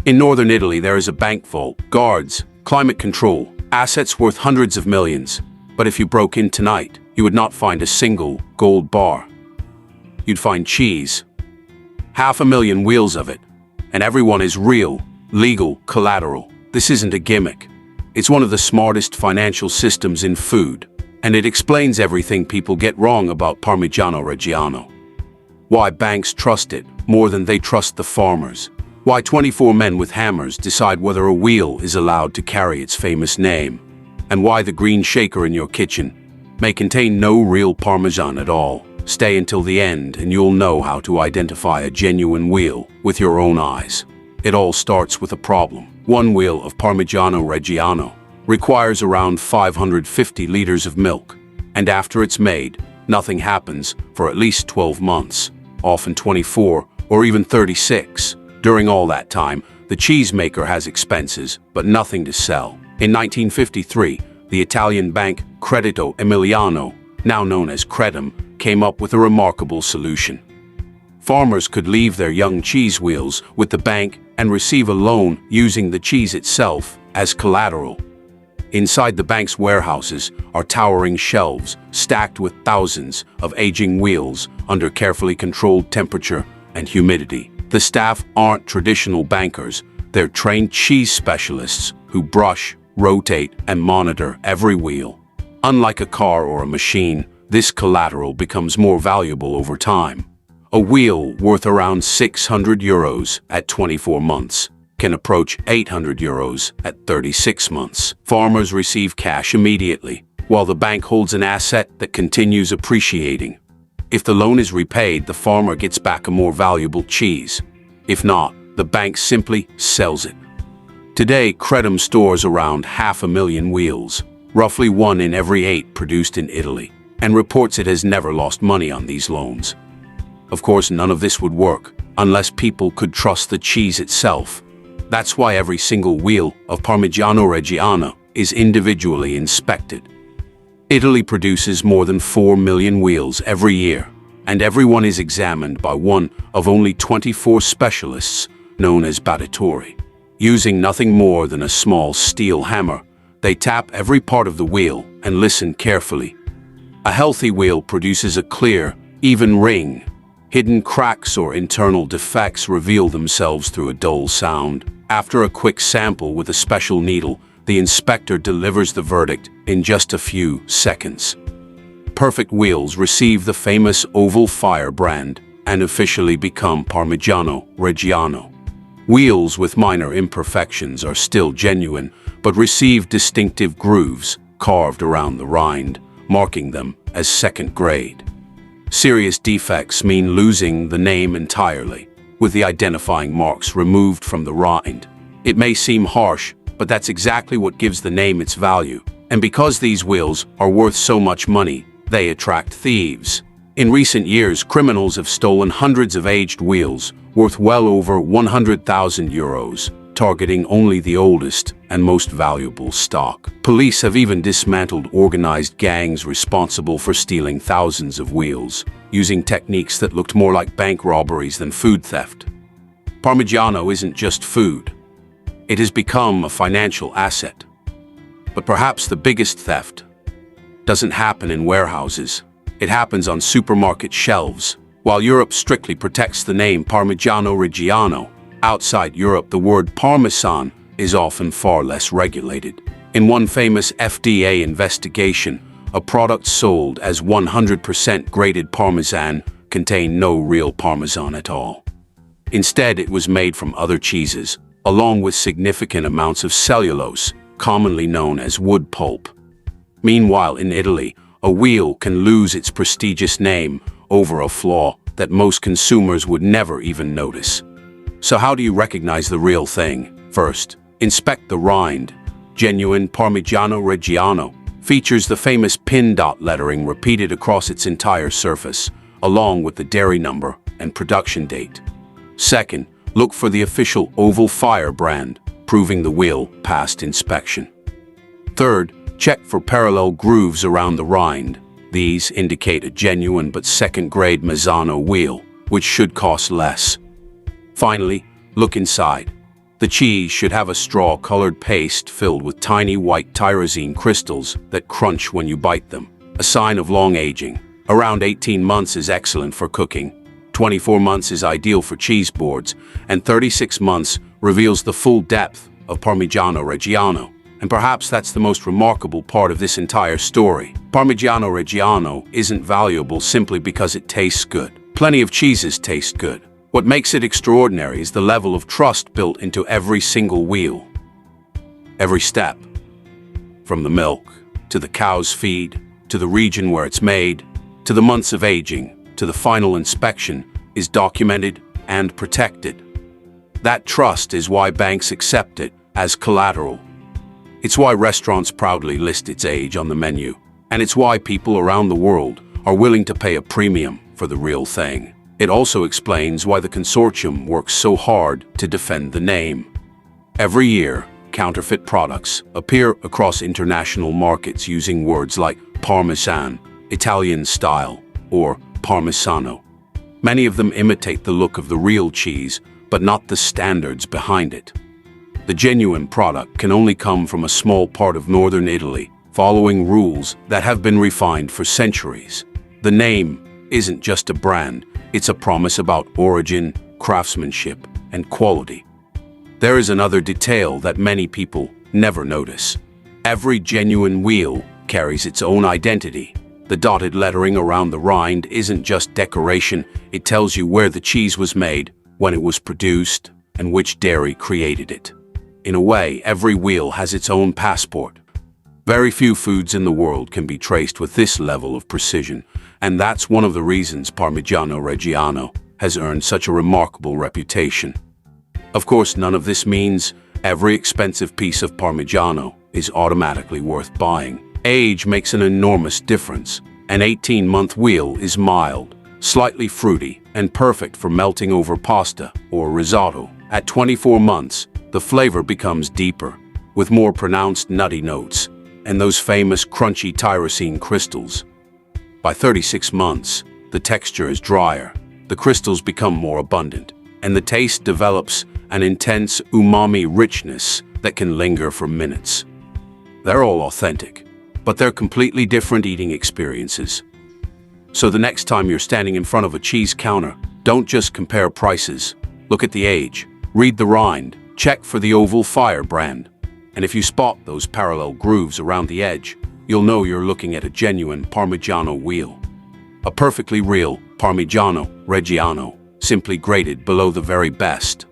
In northern Italy, there is a bank vault, guards, climate control, assets worth hundreds of millions. But if you broke in tonight, you would not find a single gold bar. You'd find cheese. 500,000 wheels of it. And everyone is real, legal collateral. This isn't a gimmick. It's one of the smartest financial systems in food. And it explains everything people get wrong about Parmigiano Reggiano. Why banks trust it more than they trust the farmers. Why 24 men with hammers decide whether a wheel is allowed to carry its famous name. And why the green shaker in your kitchen may contain no real Parmesan at all. Stay until the end and you'll know how to identify a genuine wheel with your own eyes. It all starts with a problem. One wheel of Parmigiano Reggiano requires around 550 liters of milk. And after it's made, nothing happens for at least 12 months, often 24 or even 36. During all that time, the cheesemaker has expenses, but nothing to sell. In 1953, the Italian bank Credito Emiliano, now known as Credem, came up with a remarkable solution. Farmers could leave their young cheese wheels with the bank and receive a loan using the cheese itself as collateral. Inside the bank's warehouses are towering shelves stacked with thousands of aging wheels under carefully controlled temperature and humidity. The staff aren't traditional bankers, they're trained cheese specialists who brush, rotate, and monitor every wheel. Unlike a car or a machine, this collateral becomes more valuable over time. A wheel worth around €600 at 24 months can approach €800 at 36 months. Farmers receive cash immediately, while the bank holds an asset that continues appreciating. If the loan is repaid, the farmer gets back a more valuable cheese. If not, the bank simply sells it. Today, Credem stores around 500,000 wheels, roughly 1 in every 8 produced in Italy, and reports it has never lost money on these loans. Of course, none of this would work unless people could trust the cheese itself. That's why every single wheel of Parmigiano Reggiano is individually inspected. Italy produces more than 4 million wheels every year, and everyone is examined by one of only 24 specialists known as battitori. Using nothing more than a small steel hammer, they tap every part of the wheel and listen carefully. A healthy wheel produces a clear, even ring. Hidden cracks or internal defects reveal themselves through a dull sound. After a quick sample with a special needle, the inspector delivers the verdict in just a few seconds. Perfect wheels receive the famous Oval Fire brand and officially become Parmigiano Reggiano. Wheels with minor imperfections are still genuine, but receive distinctive grooves carved around the rind, marking them as second grade. Serious defects mean losing the name entirely, with the identifying marks removed from the rind. It may seem harsh, but that's exactly what gives the name its value. And because these wheels are worth so much money, they attract thieves. In recent years, criminals have stolen hundreds of aged wheels, worth well over €100,000, targeting only the oldest and most valuable stock. Police have even dismantled organized gangs responsible for stealing thousands of wheels, using techniques that looked more like bank robberies than food theft. Parmigiano isn't just food. It has become a financial asset. But perhaps the biggest theft doesn't happen in warehouses. It happens on supermarket shelves. While Europe strictly protects the name Parmigiano Reggiano, outside Europe the word parmesan is often far less regulated. In one famous FDA investigation, a product sold as 100% grated parmesan contained no real parmesan at all. Instead, it was made from other cheeses, along with significant amounts of cellulose, commonly known as wood pulp. Meanwhile, in Italy, a wheel can lose its prestigious name over a flaw that most consumers would never even notice. So how do you recognize the real thing? First, inspect the rind. Genuine Parmigiano Reggiano features the famous pin dot lettering repeated across its entire surface, along with the dairy number and production date. Second, look for the official Oval Fire brand, proving the wheel passed inspection. Third, check for parallel grooves around the rind. These indicate a genuine but second-grade Mazzano wheel, which should cost less. Finally, look inside. The cheese should have a straw-colored paste filled with tiny white tyrosine crystals that crunch when you bite them, a sign of long aging. Around 18 months is excellent for cooking, 24 months is ideal for cheese boards, and 36 months reveals the full depth of Parmigiano Reggiano. And perhaps that's the most remarkable part of this entire story. Parmigiano Reggiano isn't valuable simply because it tastes good. Plenty of cheeses taste good. What makes it extraordinary is the level of trust built into every single wheel. Every step, from the milk, to the cow's feed, to the region where it's made, to the months of aging, to the final inspection, is documented and protected. That trust is why banks accept it as collateral. It's why restaurants proudly list its age on the menu, and it's why people around the world are willing to pay a premium for the real thing. It also explains why the consortium works so hard to defend the name. Every year, counterfeit products appear across international markets using words like parmesan, Italian style, or parmesano. Many of them imitate the look of the real cheese, but not the standards behind it. The genuine product can only come from a small part of northern Italy, following rules that have been refined for centuries. The name isn't just a brand, it's a promise about origin, craftsmanship, and quality. There is another detail that many people never notice. Every genuine wheel carries its own identity. The dotted lettering around the rind isn't just decoration, it tells you where the cheese was made, when it was produced, and which dairy created it. In a way, every wheel has its own passport. Very few foods in the world can be traced with this level of precision, and that's one of the reasons Parmigiano Reggiano has earned such a remarkable reputation. Of course, none of this means every expensive piece of Parmigiano is automatically worth buying. Age makes an enormous difference. An 18-month wheel is mild, slightly fruity, and perfect for melting over pasta or risotto. At 24 months, the flavor becomes deeper, with more pronounced nutty notes, and those famous crunchy tyrosine crystals. By 36 months, the texture is drier, the crystals become more abundant, and the taste develops an intense umami richness that can linger for minutes. They're all authentic, but they're completely different eating experiences. So the next time you're standing in front of a cheese counter, don't just compare prices. Look at the age, read the rind, check for the oval fire brand. And if you spot those parallel grooves around the edge, you'll know you're looking at a genuine Parmigiano wheel. A perfectly real Parmigiano Reggiano, simply graded below the very best.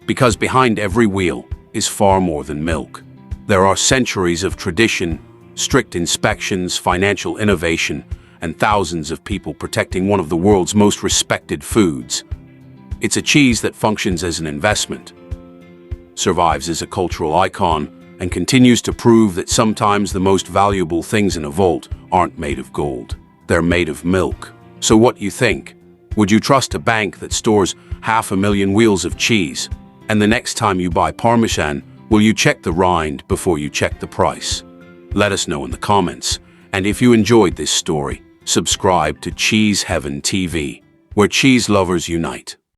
Because behind every wheel is far more than milk. There are centuries of tradition, strict inspections, financial innovation, and thousands of people protecting one of the world's most respected foods. It's a cheese that functions as an investment, survives as a cultural icon, and continues to prove that sometimes the most valuable things in a vault aren't made of gold. They're made of milk. So what do you think? Would you trust a bank that stores 500,000 wheels of cheese? And the next time you buy Parmesan, will you check the rind before you check the price? Let us know in the comments. And if you enjoyed this story, subscribe to Cheese Heaven TV, where cheese lovers unite.